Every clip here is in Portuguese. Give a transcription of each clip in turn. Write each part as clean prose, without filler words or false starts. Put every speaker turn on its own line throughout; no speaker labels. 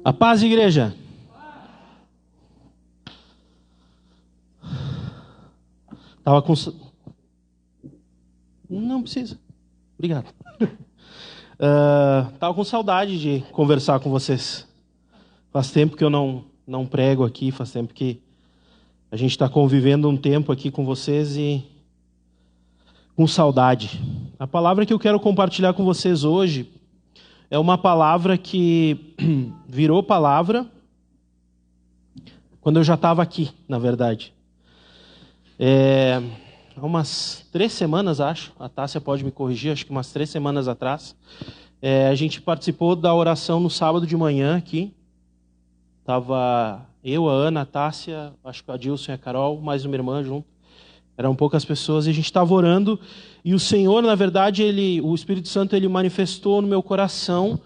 A paz, igreja. Tava com... Não precisa. Obrigado. Tava com saudade de conversar com vocês. Faz tempo que eu não prego aqui, faz tempo que a gente está convivendo um tempo aqui com vocês e com saudade. A palavra que eu quero compartilhar com vocês hoje é uma palavra que virou palavra quando eu já estava aqui, na verdade. Há umas 3 semanas, acho, a Tássia pode me corrigir, acho que umas 3 semanas atrás, a gente participou da oração no sábado de manhã aqui. Estava eu, a Ana, a Tássia, acho que a Dilson e a Carol, mais uma irmã junto. Eram poucas pessoas e a gente estava orando. E o Senhor, na verdade, o Espírito Santo, ele manifestou no meu coração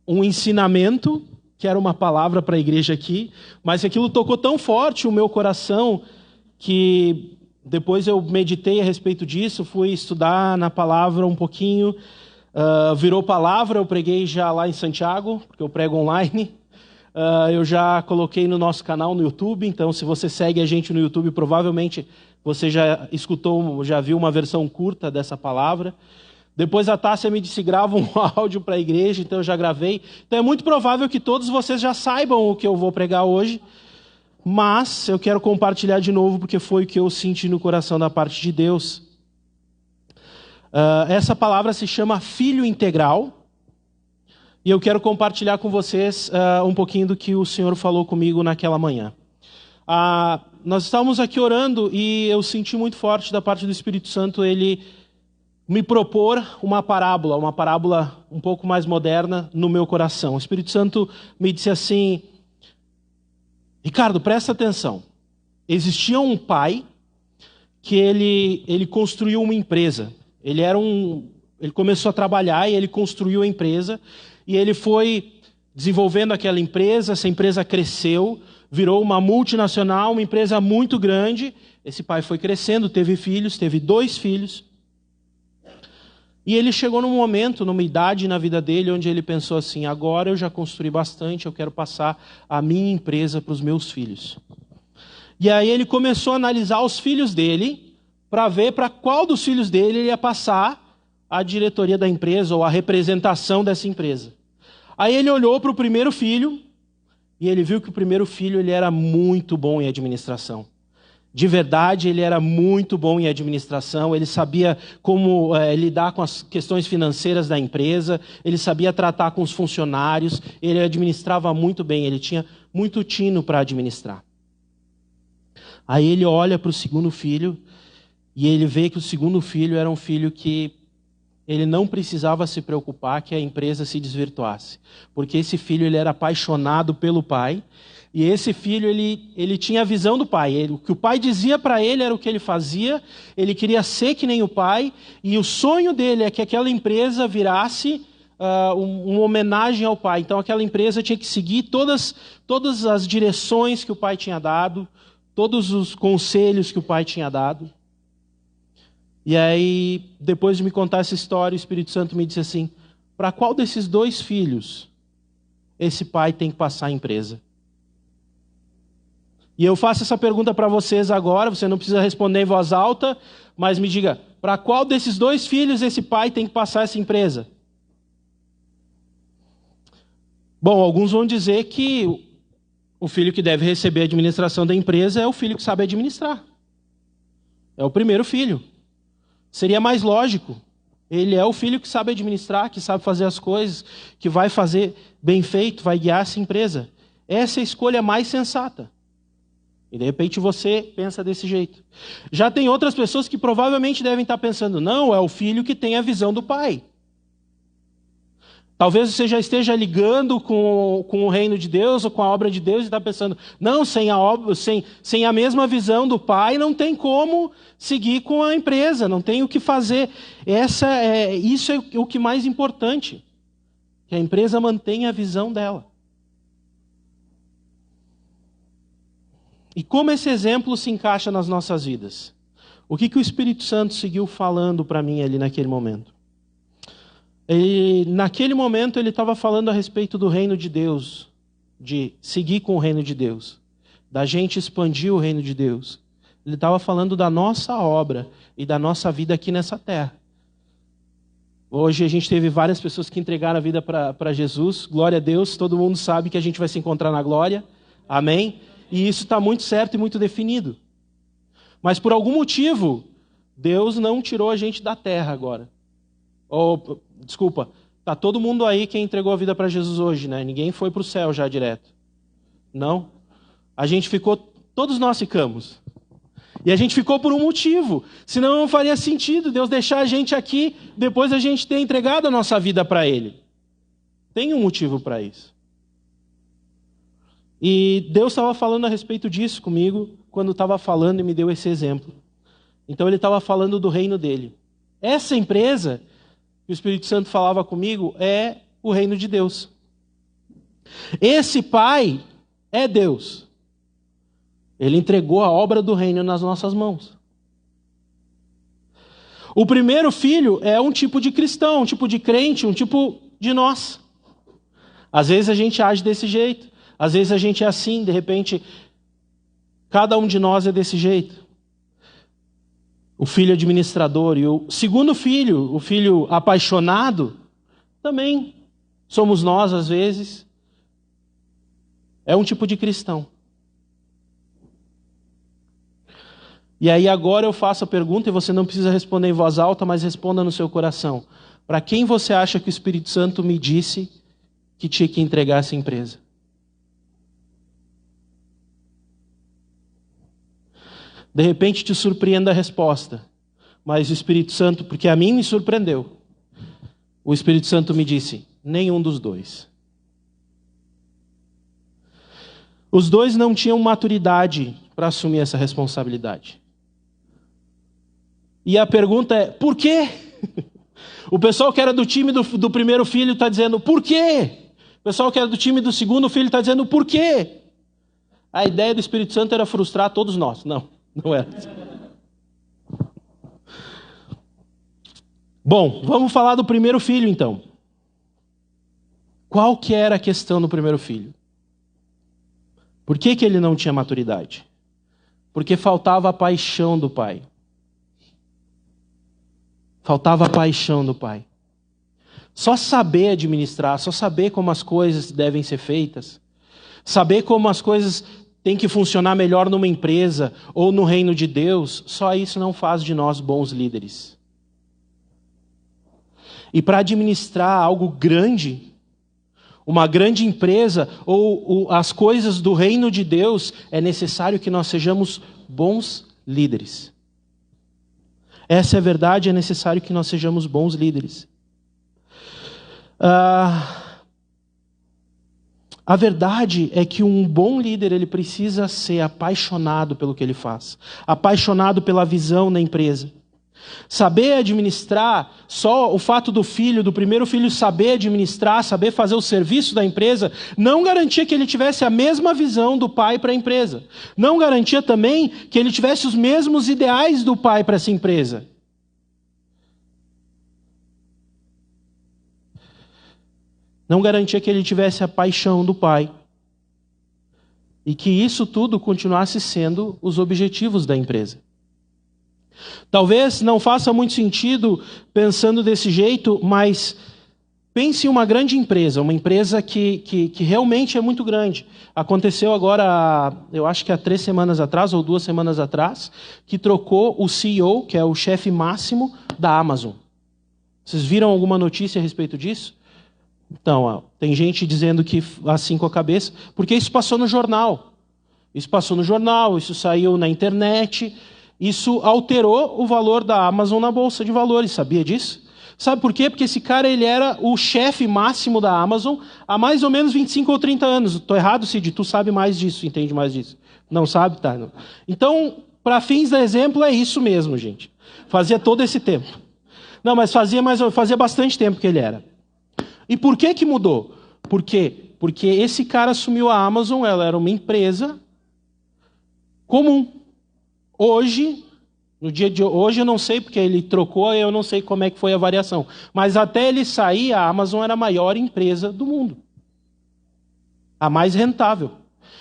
um ensinamento, que era uma palavra para a igreja aqui, mas aquilo tocou tão forte o meu coração que depois eu meditei a respeito disso, fui estudar na palavra um pouquinho, virou palavra, eu preguei já lá em Santiago, porque eu prego online. Eu já coloquei no nosso canal no YouTube, então se você segue a gente no YouTube, provavelmente você já escutou, já viu uma versão curta dessa palavra. Depois a Tássia me disse, grava um áudio para a igreja, então eu já gravei. Então é muito provável que todos vocês já saibam o que eu vou pregar hoje, mas eu quero compartilhar de novo porque foi o que eu senti no coração da parte de Deus. Essa palavra se chama Filho Integral. E eu quero compartilhar com vocês um pouquinho do que o Senhor falou comigo naquela manhã. Nós estávamos aqui orando e eu senti muito forte da parte do Espírito Santo ele me propor uma parábola um pouco mais moderna no meu coração. O Espírito Santo me disse assim, Ricardo, presta atenção. Existia um pai que ele construiu uma empresa. Ele começou a trabalhar e ele construiu a empresa. E ele foi desenvolvendo aquela empresa, essa empresa cresceu, virou uma multinacional, uma empresa muito grande. Esse pai foi crescendo, teve filhos, teve 2 filhos. E ele chegou num momento, numa idade na vida dele, onde ele pensou assim, agora eu já construí bastante, eu quero passar a minha empresa para os meus filhos. E aí ele começou a analisar os filhos dele, para ver para qual dos filhos dele ele ia passar a diretoria da empresa ou a representação dessa empresa. Aí ele olhou para o primeiro filho e ele viu que o primeiro filho ele era muito bom em administração. De verdade, ele era muito bom em administração, ele sabia como lidar com as questões financeiras da empresa, ele sabia tratar com os funcionários, ele administrava muito bem, ele tinha muito tino para administrar. Aí ele olha para o segundo filho e ele vê que o segundo filho era um filho que ele não precisava se preocupar que a empresa se desvirtuasse. Porque esse filho ele era apaixonado pelo pai. E esse filho ele tinha a visão do pai. O que o pai dizia para ele era o que ele fazia. Ele queria ser que nem o pai. E o sonho dele é que aquela empresa virasse uma homenagem ao pai. Então aquela empresa tinha que seguir todas as direções que o pai tinha dado. Todos os conselhos que o pai tinha dado. E aí, depois de me contar essa história, o Espírito Santo me disse assim, para qual desses 2 filhos esse pai tem que passar a empresa? E eu faço essa pergunta para vocês agora, você não precisa responder em voz alta, mas me diga, para qual desses 2 filhos esse pai tem que passar essa empresa? Bom, alguns vão dizer que o filho que deve receber a administração da empresa é o filho que sabe administrar. É o primeiro filho. Seria mais lógico. Ele é o filho que sabe administrar, que sabe fazer as coisas, que vai fazer bem feito, vai guiar essa empresa. Essa é a escolha mais sensata. E de repente você pensa desse jeito. Já tem outras pessoas que provavelmente devem estar pensando, não, é o filho que tem a visão do pai. Talvez você já esteja ligando com o reino de Deus ou com a obra de Deus e está pensando, não, sem a mesma visão do pai não tem como seguir com a empresa, não tem o que fazer. Isso é o que mais importante, que a empresa mantenha a visão dela. E como esse exemplo se encaixa nas nossas vidas? O que o Espírito Santo seguiu falando para mim ali naquele momento? Naquele momento ele estava falando a respeito do reino de Deus, de seguir com o reino de Deus, da gente expandir o reino de Deus. Ele estava falando da nossa obra e da nossa vida aqui nessa terra. Hoje a gente teve várias pessoas que entregaram a vida para Jesus. Glória a Deus, todo mundo sabe que a gente vai se encontrar na glória. Amém? E isso está muito certo e muito definido. Mas por algum motivo, Deus não tirou a gente da terra agora. Desculpa, está todo mundo aí que entregou a vida para Jesus hoje, né? Ninguém foi para o céu já direto. Não. A gente ficou, todos nós ficamos. E a gente ficou por um motivo. Senão não faria sentido Deus deixar a gente aqui depois a gente ter entregado a nossa vida para Ele. Tem um motivo para isso. E Deus estava falando a respeito disso comigo quando estava falando e me deu esse exemplo. Então ele estava falando do reino dele. Essa empresa que o Espírito Santo falava comigo é o reino de Deus. Esse pai é Deus. Ele entregou a obra do reino nas nossas mãos. O primeiro filho é um tipo de cristão, um tipo de crente, um tipo de nós. Às vezes a gente age desse jeito, às vezes a gente é assim, de repente, cada um de nós é desse jeito. O filho administrador e o segundo filho, o filho apaixonado, também somos nós às vezes. É um tipo de cristão. E aí agora eu faço a pergunta e você não precisa responder em voz alta, mas responda no seu coração. Para quem você acha que o Espírito Santo me disse que tinha que entregar essa empresa? De repente te surpreenda a resposta. Mas o Espírito Santo, porque a mim me surpreendeu. O Espírito Santo me disse, nenhum dos dois. Os dois não tinham maturidade para assumir essa responsabilidade. E a pergunta é, por quê? O pessoal que era do time do primeiro filho está dizendo, por quê? O pessoal que era do time do segundo filho está dizendo, por quê? A ideia do Espírito Santo era frustrar todos nós. Não era. Bom, vamos falar do primeiro filho então. Qual que era a questão do primeiro filho? Por que ele não tinha maturidade? Porque faltava a paixão do pai. Faltava a paixão do pai. Só saber administrar, só saber como as coisas devem ser feitas, saber como as coisas têm que funcionar melhor numa empresa ou no reino de Deus, só isso não faz de nós bons líderes. E para administrar algo grande, uma grande empresa ou as coisas do reino de Deus, é necessário que nós sejamos bons líderes. Essa é a verdade, é necessário que nós sejamos bons líderes. A verdade é que um bom líder, ele precisa ser apaixonado pelo que ele faz, apaixonado pela visão da empresa. Saber administrar, só o fato do primeiro filho saber administrar, saber fazer o serviço da empresa, não garantia que ele tivesse a mesma visão do pai para a empresa. Não garantia também que ele tivesse os mesmos ideais do pai para essa empresa. Não garantia que ele tivesse a paixão do pai. E que isso tudo continuasse sendo os objetivos da empresa. Talvez não faça muito sentido pensando desse jeito, mas pense em uma grande empresa, uma empresa que realmente é muito grande. Aconteceu agora, eu acho que há 3 semanas atrás, ou 2 semanas atrás, que trocou o CEO, que é o chefe máximo da Amazon. Vocês viram alguma notícia a respeito disso? Então, tem gente dizendo que assim com a cabeça, porque isso passou no jornal. Isso saiu na internet. Isso alterou o valor da Amazon na Bolsa de Valores, sabia disso? Sabe por quê? Porque esse cara ele era o chefe máximo da Amazon há mais ou menos 25 ou 30 anos. Estou errado, Cid? Tu sabe mais disso, entende mais disso. Não sabe? Tá. Não. Então, para fins de exemplo, é isso mesmo, gente. Fazia todo esse tempo. Não, mas fazia bastante tempo que ele era. E por que mudou? Por quê? Porque esse cara assumiu a Amazon, ela era uma empresa comum. Hoje, No dia de hoje eu não sei porque ele trocou, eu não sei como é que foi a variação. Mas até ele sair, a Amazon era a maior empresa do mundo. A mais rentável.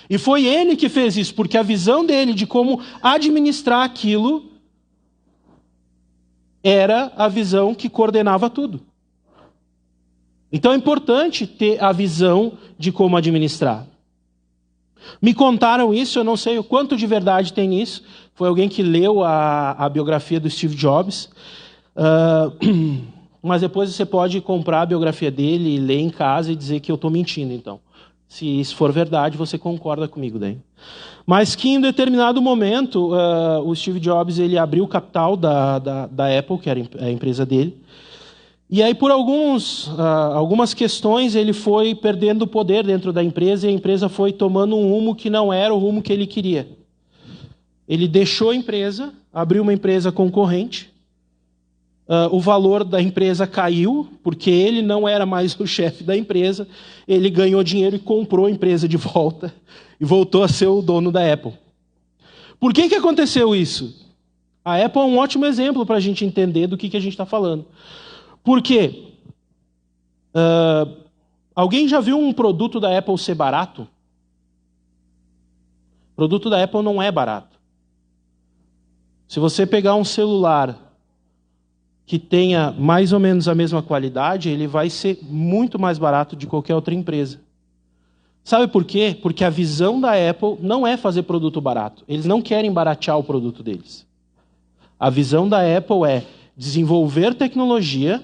E foi ele que fez isso, porque a visão dele de como administrar aquilo era a visão que coordenava tudo. Então é importante ter a visão de como administrar. Me contaram isso, eu não sei o quanto de verdade tem nisso. Foi alguém que leu a biografia do Steve Jobs. Mas depois você pode comprar a biografia dele e ler em casa e dizer que eu estou mentindo, então. Se isso for verdade, você concorda comigo daí. Mas que em determinado momento, o Steve Jobs ele abriu o capital da Apple, que era a empresa dele. E aí, por algumas questões, ele foi perdendo o poder dentro da empresa e a empresa foi tomando um rumo que não era o rumo que ele queria. Ele deixou a empresa, abriu uma empresa concorrente, o valor da empresa caiu, porque ele não era mais o chefe da empresa, ele ganhou dinheiro e comprou a empresa de volta e voltou a ser o dono da Apple. Por que aconteceu isso? A Apple é um ótimo exemplo para a gente entender do que a gente está falando. Por quê? Alguém já viu um produto da Apple ser barato? O produto da Apple não é barato. Se você pegar um celular que tenha mais ou menos a mesma qualidade, ele vai ser muito mais barato de qualquer outra empresa. Sabe por quê? Porque a visão da Apple não é fazer produto barato. Eles não querem baratear o produto deles. A visão da Apple é desenvolver tecnologia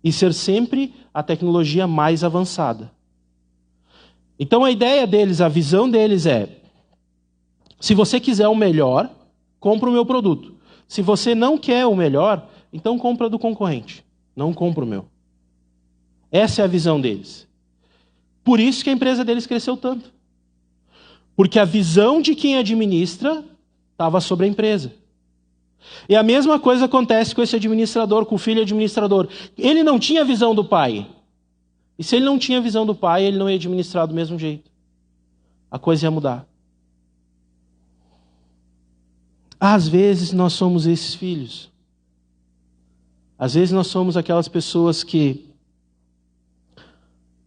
e ser sempre a tecnologia mais avançada. Então a ideia deles, a visão deles é: se você quiser o melhor, compra o meu produto. Se você não quer o melhor, então compra do concorrente. Não compra o meu. Essa é a visão deles. Por isso que a empresa deles cresceu tanto. Porque a visão de quem administra estava sobre a empresa. E a mesma coisa acontece com esse administrador, com o filho administrador. Ele não tinha a visão do pai. E se ele não tinha a visão do pai, ele não ia administrar do mesmo jeito. A coisa ia mudar. Às vezes nós somos esses filhos. Às vezes nós somos aquelas pessoas que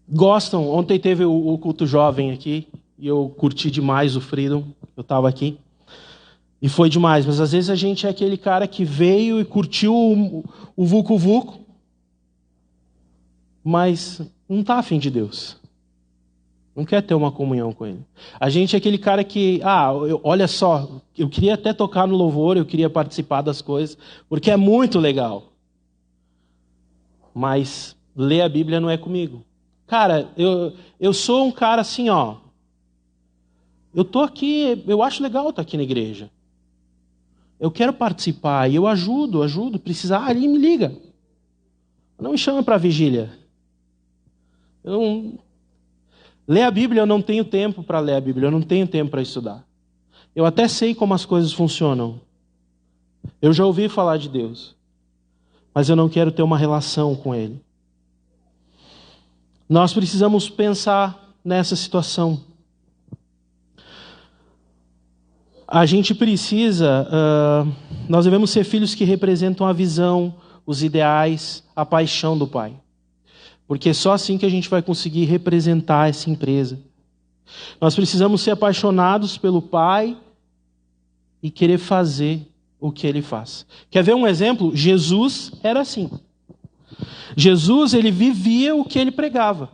gostam. Ontem teve o culto jovem aqui e eu curti demais o Freedom. Eu estava aqui. E foi demais, mas às vezes a gente é aquele cara que veio e curtiu o Vucu Vucu, mas não está afim de Deus. Não quer ter uma comunhão com Ele. A gente é aquele cara que, olha só, eu queria até tocar no louvor, eu queria participar das coisas, porque é muito legal. Mas ler a Bíblia não é comigo. Cara, eu sou um cara assim, ó. Eu tô aqui, eu acho legal estar aqui na igreja. Eu quero participar e eu ajudo. Precisar, ali me liga. Não me chama para vigília. Ler a Bíblia, eu não tenho tempo para ler a Bíblia, eu não tenho tempo para estudar. Eu até sei como as coisas funcionam. Eu já ouvi falar de Deus, mas eu não quero ter uma relação com Ele. Nós precisamos pensar nessa situação. A gente precisa, nós devemos ser filhos que representam a visão, os ideais, a paixão do Pai. Porque é só assim que a gente vai conseguir representar essa empresa. Nós precisamos ser apaixonados pelo Pai e querer fazer o que Ele faz. Quer ver um exemplo? Jesus era assim. Jesus, ele vivia o que ele pregava.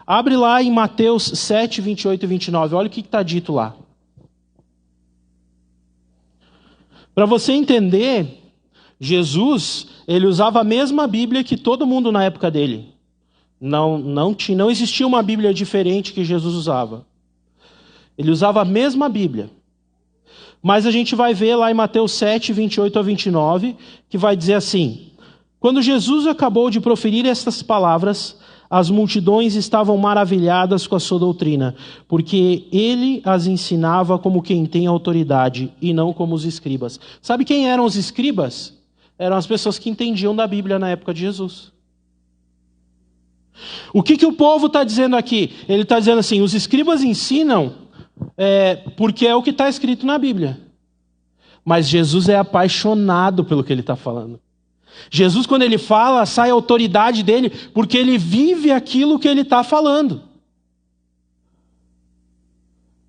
Abre lá em Mateus 7, 28 e 29. Olha o que está dito lá. Para você entender, Jesus, ele usava a mesma Bíblia que todo mundo na época dele. Não existia uma Bíblia diferente que Jesus usava. Ele usava a mesma Bíblia. Mas a gente vai ver lá em Mateus 7, 28 a 29, que vai dizer assim: quando Jesus acabou de proferir estas palavras, as multidões estavam maravilhadas com a sua doutrina, porque ele as ensinava como quem tem autoridade e não como os escribas. Sabe quem eram os escribas? Eram as pessoas que entendiam da Bíblia na época de Jesus. O que o povo está dizendo aqui? Ele está dizendo assim: os escribas ensinam porque é o que está escrito na Bíblia. Mas Jesus é apaixonado pelo que ele está falando. Jesus, quando ele fala, sai a autoridade dele, porque ele vive aquilo que ele está falando.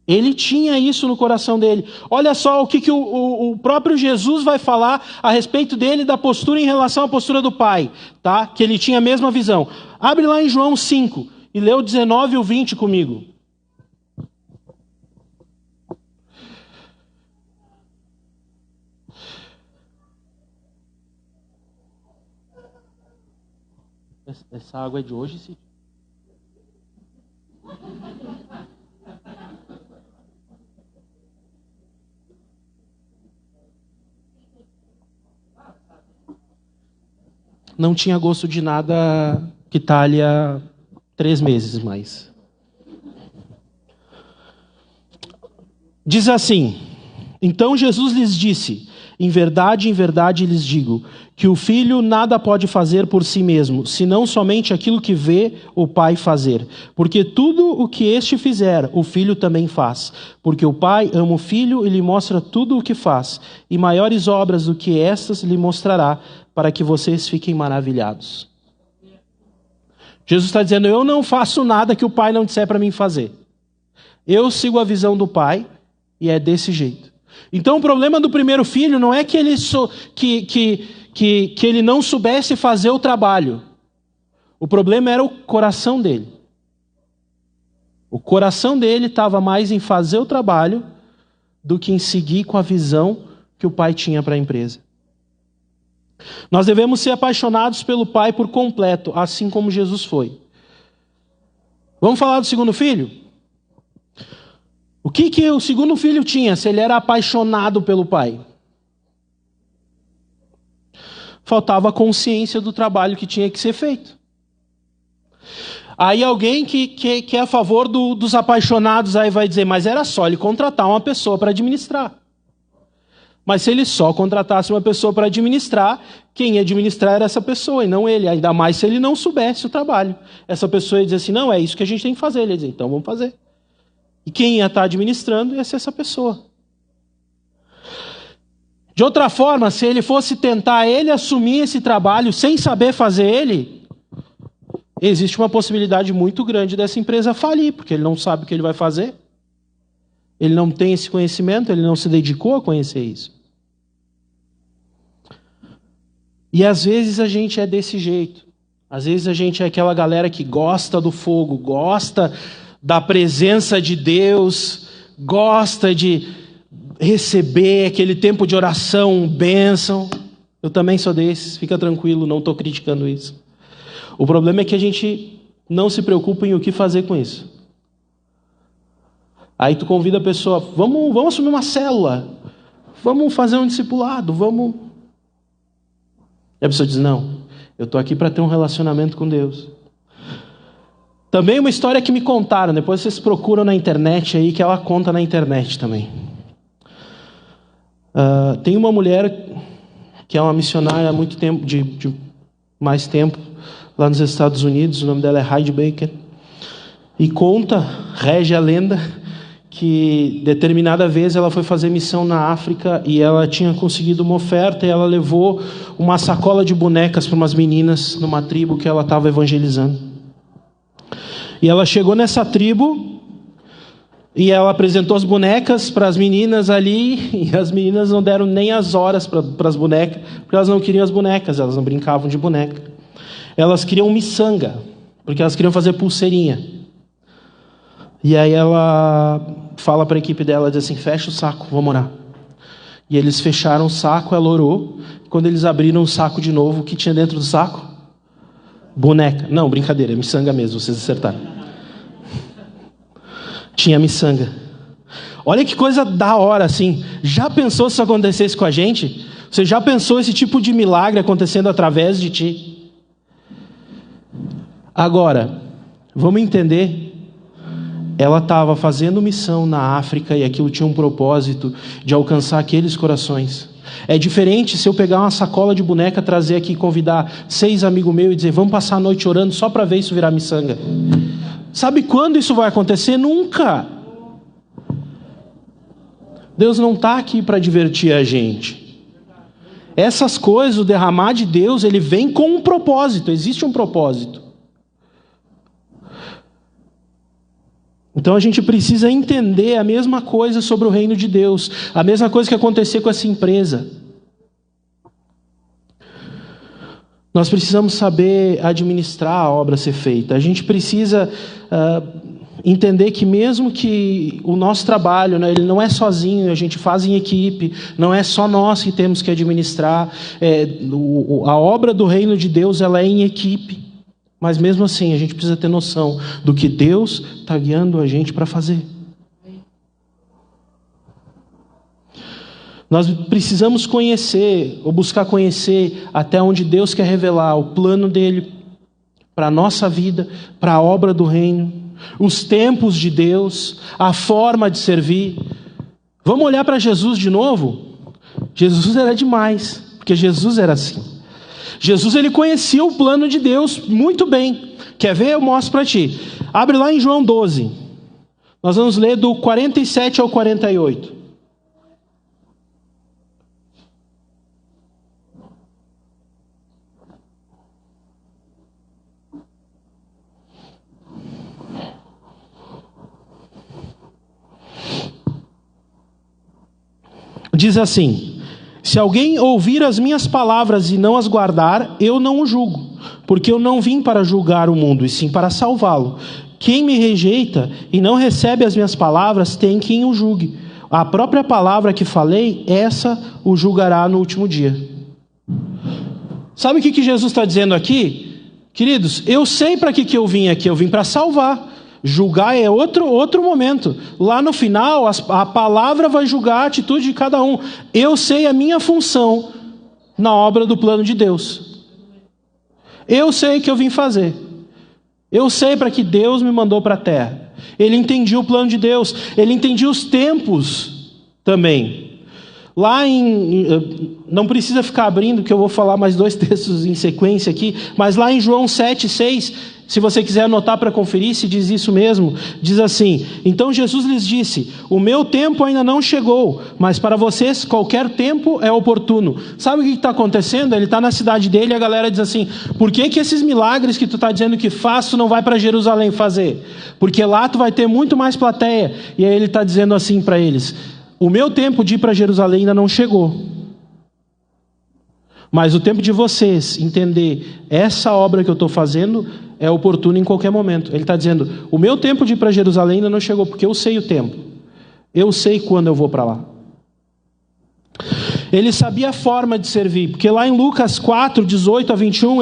Ele tinha isso no coração dele. Olha só o que o próprio Jesus vai falar a respeito dele, da postura em relação à postura do Pai, tá? Que ele tinha a mesma visão. Abre lá em João 5 e lê o 19 e o 20 comigo. Essa água é de hoje, sim? Não tinha gosto de nada que está ali há 3 meses mais. Diz assim: então Jesus lhes disse: em verdade lhes digo, que o Filho nada pode fazer por si mesmo, senão somente aquilo que vê o Pai fazer. Porque tudo o que este fizer, o Filho também faz. Porque o Pai ama o Filho e lhe mostra tudo o que faz, e maiores obras do que estas lhe mostrará, para que vocês fiquem maravilhados. Jesus está dizendo: eu não faço nada que o Pai não disser para mim fazer. Eu sigo a visão do Pai e é desse jeito. Então o problema do primeiro filho não é que ele não soubesse fazer o trabalho. O problema era o coração dele. O coração dele estava mais em fazer o trabalho do que em seguir com a visão que o Pai tinha para a empresa. Nós devemos ser apaixonados pelo Pai por completo, assim como Jesus foi. Vamos falar do segundo filho? O que o segundo filho tinha se ele era apaixonado pelo Pai? Faltava consciência do trabalho que tinha que ser feito. Aí alguém que é a favor dos apaixonados aí vai dizer: mas era só ele contratar uma pessoa para administrar. Mas se ele só contratasse uma pessoa para administrar, quem ia administrar era essa pessoa e não ele. Ainda mais se ele não soubesse o trabalho. Essa pessoa ia dizer assim: não, é isso que a gente tem que fazer. Ele ia dizer: então vamos fazer. E quem ia estar administrando ia ser essa pessoa. De outra forma, se ele fosse tentar ele assumir esse trabalho sem saber fazer ele, existe uma possibilidade muito grande dessa empresa falir, porque ele não sabe o que ele vai fazer. Ele não tem esse conhecimento, ele não se dedicou a conhecer isso. E às vezes a gente é desse jeito. Às vezes a gente é aquela galera que gosta do fogo, gosta da presença de Deus, gosta de receber aquele tempo de oração, bênção. Eu também sou desses, fica tranquilo, não estou criticando isso. O problema é que a gente não se preocupa em o que fazer com isso. Aí tu convida a pessoa: vamos assumir uma célula, vamos fazer um discipulado, vamos... E a pessoa diz: não, eu estou aqui para ter um relacionamento com Deus. Também uma história que me contaram, depois vocês procuram na internet aí, que ela conta na internet também. Tem uma mulher que é uma missionária há muito tempo, de mais tempo, lá nos Estados Unidos, o nome dela é Heidi Baker, e rege a lenda, que determinada vez ela foi fazer missão na África e ela tinha conseguido uma oferta e ela levou uma sacola de bonecas para umas meninas numa tribo que ela estava evangelizando. E ela chegou nessa tribo e ela apresentou as bonecas para as meninas ali, e as meninas não deram nem as horas para as bonecas, porque elas não queriam as bonecas, elas não brincavam de boneca. Elas queriam miçanga, porque elas queriam fazer pulseirinha. E aí ela fala para a equipe dela, diz assim: fecha o saco, vamos orar. E eles fecharam o saco, ela orou. Quando eles abriram o saco de novo, o que tinha dentro do saco? Boneca. Não, brincadeira, é miçanga mesmo, vocês acertaram. Tinha miçanga. Olha que coisa da hora, assim. Já pensou se isso acontecesse com a gente? Você já pensou esse tipo de milagre acontecendo através de ti? Agora, vamos entender. Ela estava fazendo missão na África e aquilo tinha um propósito de alcançar aqueles corações. É diferente se eu pegar uma sacola de boneca, trazer aqui e convidar 6 amigos meus e dizer: vamos passar a noite orando só para ver isso virar miçanga. Sabe quando isso vai acontecer? Nunca. Deus não está aqui para divertir a gente. Essas coisas, o derramar de Deus, ele vem com um propósito, existe um propósito. Então a gente precisa entender a mesma coisa sobre o reino de Deus, a mesma coisa que aconteceu com essa empresa. Nós precisamos saber administrar a obra a ser feita. A gente precisa entender que mesmo que o nosso trabalho, né, ele não é sozinho, a gente faz em equipe, não é só nós que temos que administrar. A obra do reino de Deus, ela é em equipe. Mas mesmo assim, a gente precisa ter noção do que Deus está guiando a gente para fazer. Nós precisamos conhecer, ou buscar conhecer, até onde Deus quer revelar o plano dele para a nossa vida, para a obra do reino, os tempos de Deus, a forma de servir. Vamos olhar para Jesus de novo? Jesus era demais, porque Jesus era assim. Jesus, ele conhecia o plano de Deus muito bem. Quer ver? Eu mostro para ti. Abre lá em João 12. Nós vamos ler do 47 ao 48. Diz assim: se alguém ouvir as minhas palavras e não as guardar, eu não o julgo, porque eu não vim para julgar o mundo, e sim para salvá-lo. Quem me rejeita e não recebe as minhas palavras, tem quem o julgue. A própria palavra que falei, essa o julgará no último dia. Sabe o que Jesus está dizendo aqui? Queridos, eu sei para que eu vim aqui, eu vim para salvar. Julgar é outro momento. Lá no final, a palavra vai julgar a atitude de cada um. Eu sei a minha função na obra do plano de Deus. Eu sei o que eu vim fazer. Eu sei para que Deus me mandou para a terra. Ele entendia o plano de Deus. Ele entendia os tempos também. Lá não precisa ficar abrindo, que eu vou falar mais 2 textos em sequência aqui, mas lá em João 7,6, se você quiser anotar para conferir, se diz isso mesmo, diz assim: então Jesus lhes disse, o meu tempo ainda não chegou, mas para vocês qualquer tempo é oportuno. Sabe o que está acontecendo? Ele está na cidade dele e a galera diz assim: por que esses milagres que tu está dizendo que faz, tu não vai para Jerusalém fazer? Porque lá tu vai ter muito mais plateia. E aí ele está dizendo assim para eles: o meu tempo de ir para Jerusalém ainda não chegou. Mas o tempo de vocês entender essa obra que eu estou fazendo é oportuno em qualquer momento. Ele está dizendo, o meu tempo de ir para Jerusalém ainda não chegou, porque eu sei o tempo. Eu sei quando eu vou para lá. Ele sabia a forma de servir, porque lá em Lucas 4, 18 a 21,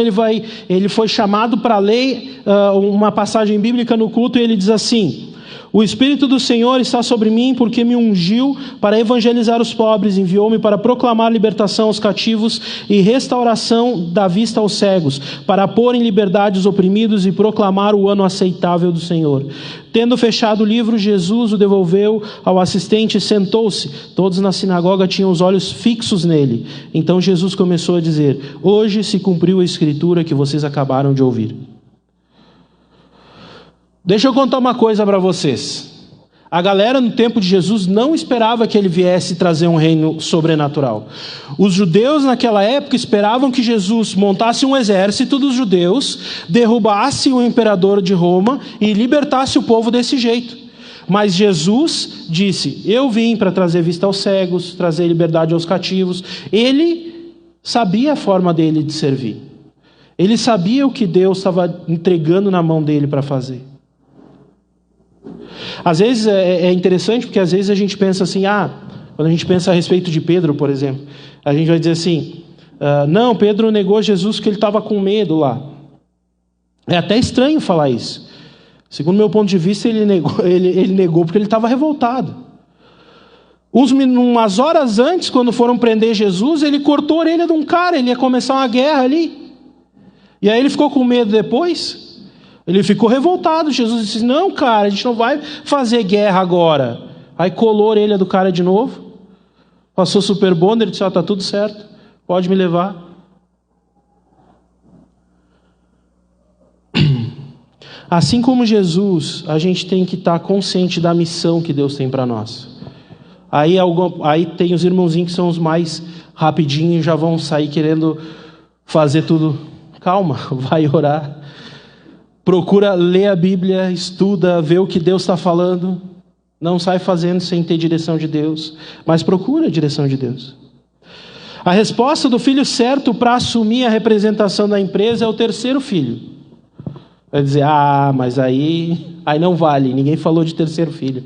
ele foi chamado para ler uma passagem bíblica no culto, e ele diz assim: o Espírito do Senhor está sobre mim, porque me ungiu para evangelizar os pobres, enviou-me para proclamar libertação aos cativos e restauração da vista aos cegos, para pôr em liberdade os oprimidos e proclamar o ano aceitável do Senhor. Tendo fechado o livro, Jesus o devolveu ao assistente e sentou-se. Todos na sinagoga tinham os olhos fixos nele. Então Jesus começou a dizer: hoje se cumpriu a escritura que vocês acabaram de ouvir. Deixa eu contar uma coisa para vocês. A galera no tempo de Jesus não esperava que ele viesse trazer um reino sobrenatural. Os judeus naquela época esperavam que Jesus montasse um exército dos judeus, derrubasse o imperador de Roma e libertasse o povo desse jeito. Mas Jesus disse: eu vim para trazer vista aos cegos, trazer liberdade aos cativos. Ele sabia a forma dele de servir. Ele sabia o que Deus estava entregando na mão dele para fazer. Às vezes é interessante, porque às vezes a gente pensa assim, quando a gente pensa a respeito de Pedro, por exemplo, a gente vai dizer assim, não, Pedro negou Jesus porque ele estava com medo lá. É até estranho falar isso. Segundo meu ponto de vista, ele negou porque ele estava revoltado. Umas horas antes, quando foram prender Jesus, ele cortou a orelha de um cara, ele ia começar uma guerra ali. E aí ele ficou com medo depois. Ele ficou revoltado. Jesus disse: não, cara, a gente não vai fazer guerra agora. Aí colou a orelha do cara de novo. Passou super bonder, ele disse: está tudo certo, pode me levar. Assim como Jesus, a gente tem que estar consciente da missão que Deus tem para nós. Aí tem os irmãozinhos que são os mais rapidinhos, já vão sair querendo fazer tudo. Calma, vai orar. Procura ler a Bíblia, estuda, vê o que Deus está falando. Não sai fazendo sem ter direção de Deus, mas procura a direção de Deus. A resposta do filho certo para assumir a representação da empresa é o terceiro filho. Vai dizer, mas aí não vale, ninguém falou de terceiro filho.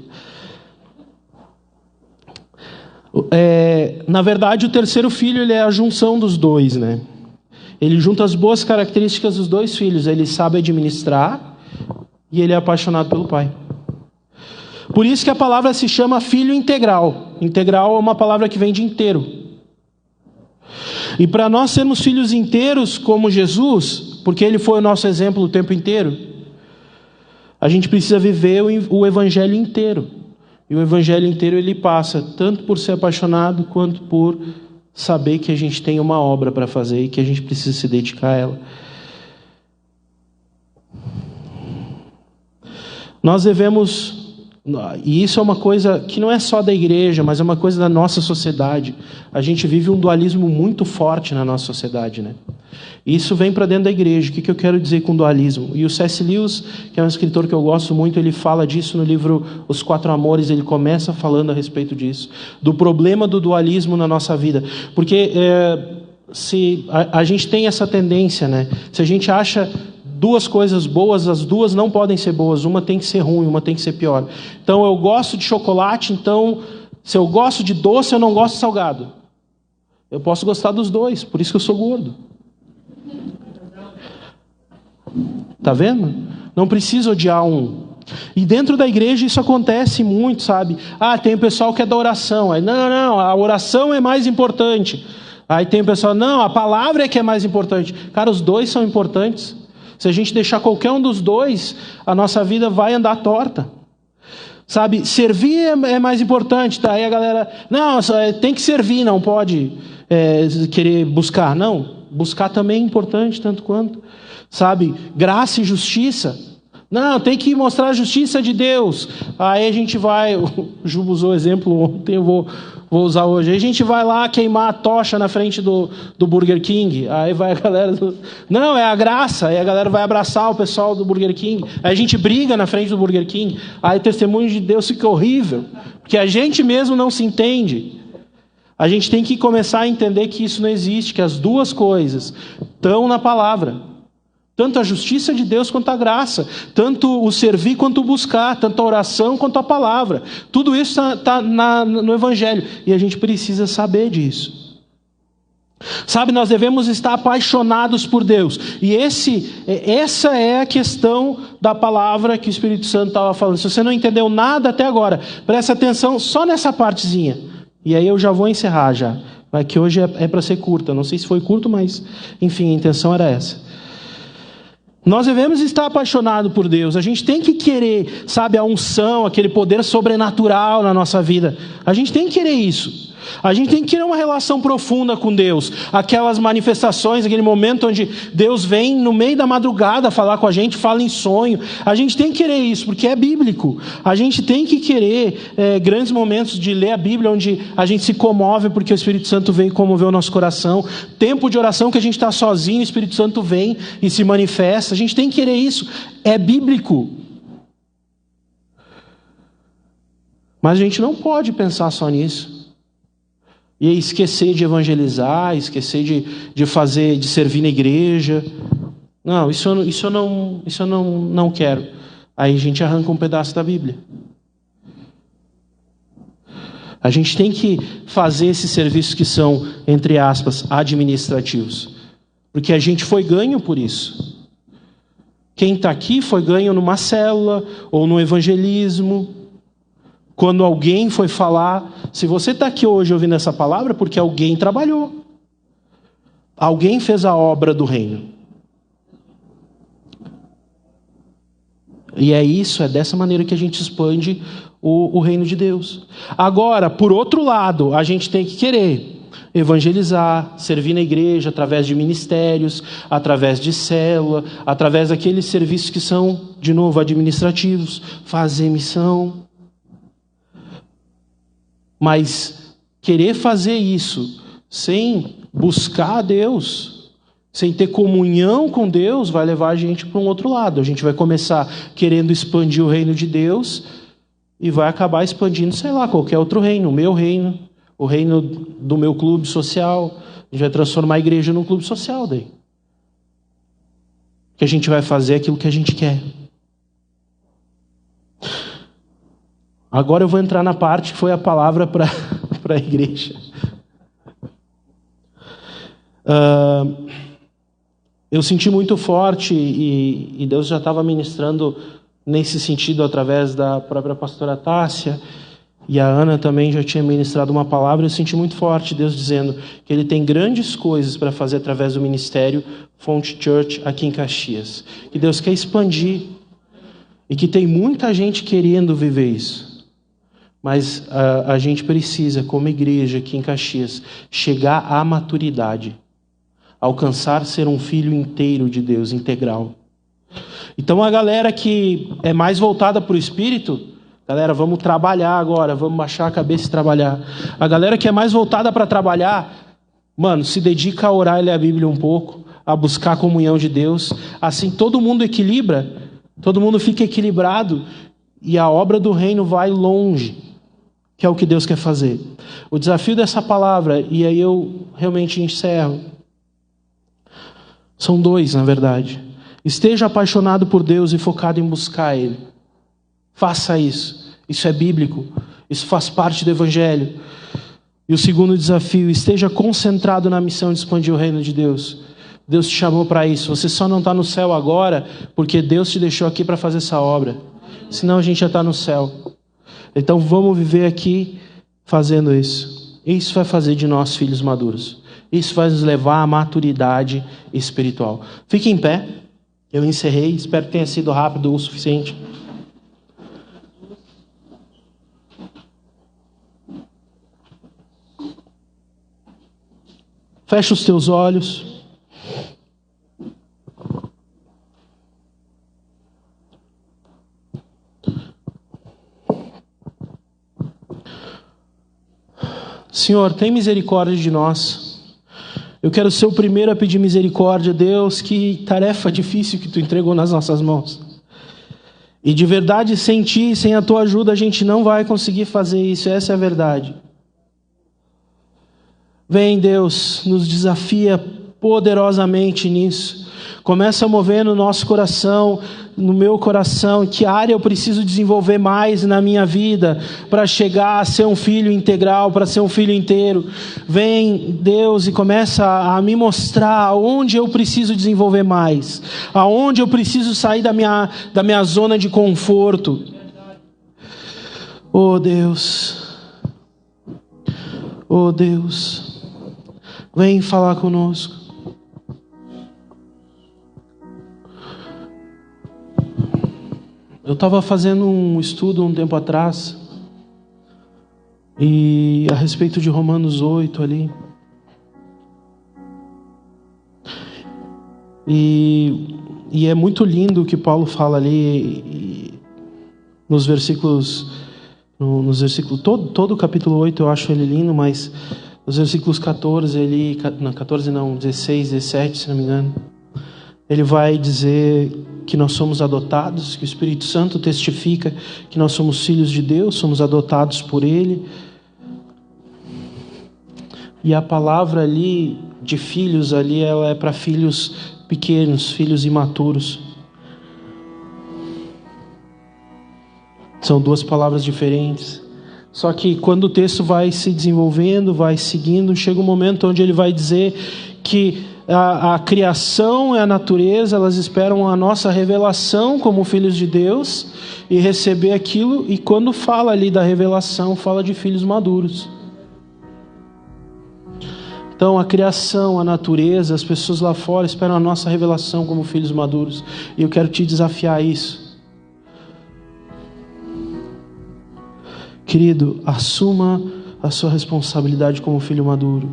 Na verdade, o terceiro filho ele é a junção dos dois, né? Ele junta as boas características dos dois filhos. Ele sabe administrar e ele é apaixonado pelo pai. Por isso que a palavra se chama filho integral. Integral é uma palavra que vem de inteiro. E para nós sermos filhos inteiros como Jesus, porque ele foi o nosso exemplo o tempo inteiro, a gente precisa viver o evangelho inteiro. E o evangelho inteiro ele passa tanto por ser apaixonado quanto por saber que a gente tem uma obra para fazer e que a gente precisa se dedicar a ela. Nós devemos, e isso é uma coisa que não é só da igreja, mas é uma coisa da nossa sociedade. A gente vive um dualismo muito forte na nossa sociedade, né? E isso vem para dentro da igreja. O que eu quero dizer com dualismo? E o C.S. Lewis, que é um escritor que eu gosto muito, ele fala disso no livro Os Quatro Amores. Ele começa falando a respeito disso, do problema do dualismo na nossa vida. Porque se a gente tem essa tendência, né? Se a gente acha duas coisas boas, as duas não podem ser boas. Uma tem que ser ruim, uma tem que ser pior. Então eu gosto de chocolate, então se eu gosto de doce, eu não gosto de salgado. Eu posso gostar dos dois, por isso que eu sou gordo. Tá vendo? Não precisa odiar um. E dentro da igreja isso acontece muito, sabe? Tem o pessoal que é da oração. Aí, não, a oração é mais importante. Aí tem o pessoal, não, a palavra é que é mais importante. Cara, os dois são importantes. Se a gente deixar qualquer um dos dois, a nossa vida vai andar torta. Sabe, servir é mais importante, tá? Aí a galera, não, tem que servir, não pode querer buscar. Não, buscar também é importante, tanto quanto. Sabe, graça e justiça. Não, tem que mostrar a justiça de Deus. Aí a gente vai, o Juba usou o exemplo ontem, eu vou usar hoje. Aí a gente vai lá queimar a tocha na frente do Burger King. Aí vai a galera, não, é a graça. Aí a galera vai abraçar o pessoal do Burger King. Aí a gente briga na frente do Burger King. Aí o testemunho de Deus fica horrível, porque a gente mesmo não se entende. A gente tem que começar a entender que isso não existe, que as duas coisas estão na palavra. Tanto a justiça de Deus quanto a graça. Tanto o servir quanto o buscar. Tanto a oração quanto a palavra. Tudo isso está no Evangelho. E a gente precisa saber disso. Sabe, nós devemos estar apaixonados por Deus. E essa é a questão da palavra que o Espírito Santo estava falando. Se você não entendeu nada até agora, presta atenção só nessa partezinha. E aí eu já vou encerrar já. Que hoje é para ser curta. Não sei se foi curto, mas enfim, a intenção era essa. Nós devemos estar apaixonados por Deus. A gente tem que querer, sabe, a unção, aquele poder sobrenatural na nossa vida. A gente tem que querer isso. A gente tem que querer uma relação profunda com Deus. Aquelas manifestações, aquele momento onde Deus vem no meio da madrugada falar com a gente, fala em sonho. A gente tem que querer isso, porque é bíblico. A gente tem que querer grandes momentos de ler a Bíblia, onde a gente se comove porque o Espírito Santo vem comover o nosso coração. Tempo de oração que a gente está sozinho, o Espírito Santo vem e se manifesta. A gente tem que querer isso. É bíblico. Mas a gente não pode pensar só nisso. E esquecer de evangelizar, esquecer de servir na igreja. Não, isso eu não quero. Aí a gente arranca um pedaço da Bíblia. A gente tem que fazer esses serviços que são, entre aspas, administrativos. Porque a gente foi ganho por isso. Quem está aqui foi ganho numa célula ou no evangelismo. Quando alguém foi falar, se você está aqui hoje ouvindo essa palavra, porque alguém trabalhou. Alguém fez a obra do reino. E é isso, é dessa maneira que a gente expande o reino de Deus. Agora, por outro lado, a gente tem que querer evangelizar, servir na igreja através de ministérios, através de célula, através daqueles serviços que são, de novo, administrativos, fazer missão. Mas querer fazer isso sem buscar a Deus, sem ter comunhão com Deus, vai levar a gente para um outro lado. A gente vai começar querendo expandir o reino de Deus e vai acabar expandindo, sei lá, qualquer outro reino, o meu reino, o reino do meu clube social. A gente vai transformar a igreja num clube social daí. Que a gente vai fazer aquilo que a gente quer. Agora eu vou entrar na parte que foi a palavra para a igreja. Eu senti muito forte e Deus já estava ministrando nesse sentido através da própria pastora Tássia, e a Ana também já tinha ministrado uma palavra. Eu senti muito forte Deus dizendo que Ele tem grandes coisas para fazer através do ministério Fonte Church aqui em Caxias. Que Deus quer expandir e que tem muita gente querendo viver isso. Mas a gente precisa, como igreja aqui em Caxias, chegar à maturidade, alcançar ser um filho inteiro de Deus, integral. Então a galera que é mais voltada para o Espírito, galera, vamos trabalhar agora, vamos baixar a cabeça e trabalhar. A galera que é mais voltada para trabalhar, mano, se dedica a orar e ler a Bíblia um pouco, a buscar a comunhão de Deus. Assim todo mundo equilibra, todo mundo fica equilibrado e a obra do reino vai longe, que é o que Deus quer fazer. O desafio dessa palavra, e aí eu realmente encerro, são dois, na verdade. Esteja apaixonado por Deus e focado em buscar Ele. Faça isso. Isso é bíblico. Isso faz parte do Evangelho. E o segundo desafio, esteja concentrado na missão de expandir o reino de Deus. Deus te chamou para isso. Você só não está no céu agora porque Deus te deixou aqui para fazer essa obra. Senão a gente já está no céu. Então vamos viver aqui fazendo isso. Isso vai fazer de nós filhos maduros. Isso vai nos levar à maturidade espiritual. Fique em pé. Eu encerrei. Espero que tenha sido rápido o suficiente. Fecha os teus olhos. Senhor, tem misericórdia de nós. Eu quero ser o primeiro a pedir misericórdia, Deus. Que tarefa difícil que Tu entregou nas nossas mãos. E de verdade, sem Ti, sem a Tua ajuda, a gente não vai conseguir fazer isso. Essa é a verdade. Vem, Deus, nos desafia poderosamente nisso. Começa a mover no nosso coração, no meu coração, que área eu preciso desenvolver mais na minha vida para chegar a ser um filho integral, para ser um filho inteiro. Vem, Deus, e começa a me mostrar aonde eu preciso desenvolver mais, aonde eu preciso sair da minha zona de conforto. Oh Deus, oh Deus, vem falar conosco. Eu estava fazendo um estudo um tempo atrás, e a respeito de Romanos 8 ali. E é muito lindo o que Paulo fala ali, nos versículos, todo o capítulo 8 eu acho ele lindo, mas os versículos 14 ali, não, 14 não, 16, 17, se não me engano, ele vai dizer que nós somos adotados, que o Espírito Santo testifica que nós somos filhos de Deus, somos adotados por Ele. E a palavra ali, de filhos ali, ela é para filhos pequenos, filhos imaturos. São duas palavras diferentes. Só que quando o texto vai se desenvolvendo, vai seguindo, chega um momento onde ele vai dizer que a criação e a natureza, elas esperam a nossa revelação como filhos de Deus e receber aquilo. E quando fala ali da revelação, fala de filhos maduros. Então a criação, a natureza, as pessoas lá fora esperam a nossa revelação como filhos maduros. E eu quero te desafiar a isso. Querido, assuma a sua responsabilidade como filho maduro.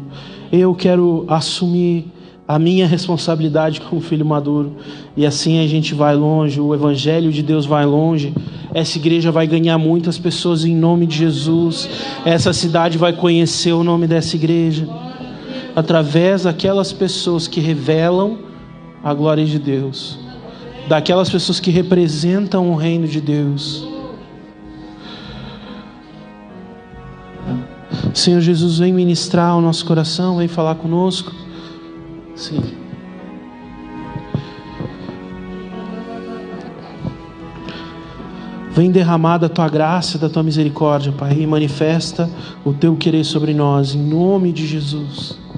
Eu quero assumir a minha responsabilidade como filho maduro. E assim a gente vai longe, o Evangelho de Deus vai longe. essa igreja vai ganhar muitas pessoas em nome de Jesus. Essa cidade vai conhecer o nome dessa igreja através daquelas pessoas que revelam a glória de Deus, daquelas pessoas que representam o reino de Deus. Senhor Jesus, vem ministrar o nosso coração, vem falar conosco. Sim. Vem derramar da Tua graça, da Tua misericórdia, Pai, e manifesta o Teu querer sobre nós, em nome de Jesus.